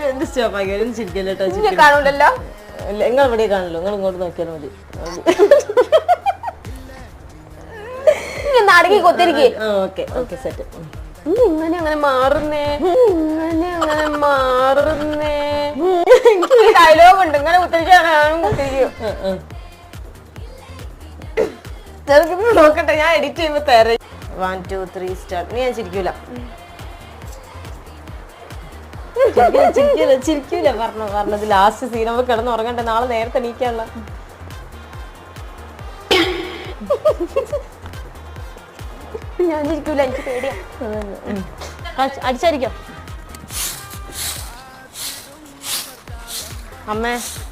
എന്ത് സ്റ്റോപ്പാക്കിയാലും ചിരിക്കല്ലോ കേട്ടോ. കാണൂലല്ലോ. നിങ്ങൾ ഇവിടെ കാണല്ലോ, നിങ്ങൾ ഇങ്ങോട്ട് നോക്കിയാൽ മതി. നാടകി കൊത്തിരിക്കേ. Okay okay set. ഇങ്ങനെ അങ്ങനെ മാറുന്നേ, ഇങ്ങനെ അങ്ങനെ മാറുന്നേ. ഡയലോഗ് ഉണ്ട്, ഇങ്ങനെ കുത്തിരിക്കാണ് കുത്തിരിക്കും. നോക്കട്ടെ, ഞാൻ എഡിറ്റ് ചെയ്യുമ്പോ തരാം. 1 2 3 സ്റ്റാർട്ട്. നീ ഞാൻ ചിരിക്കൂല ചിരിക്കൂല പറഞ്ഞത്. ലാസ്റ്റ് സീനമ്മ കിടന്ന് ഉറങ്ങണ്ടേ, നാളെ നേരത്തെ എണീക്കാനുള്ള. ഞാൻ ചിരിക്കൂല, എനിക്ക് പേടിയാ. അടിച്ചായിരിക്കാം അമ്മേ.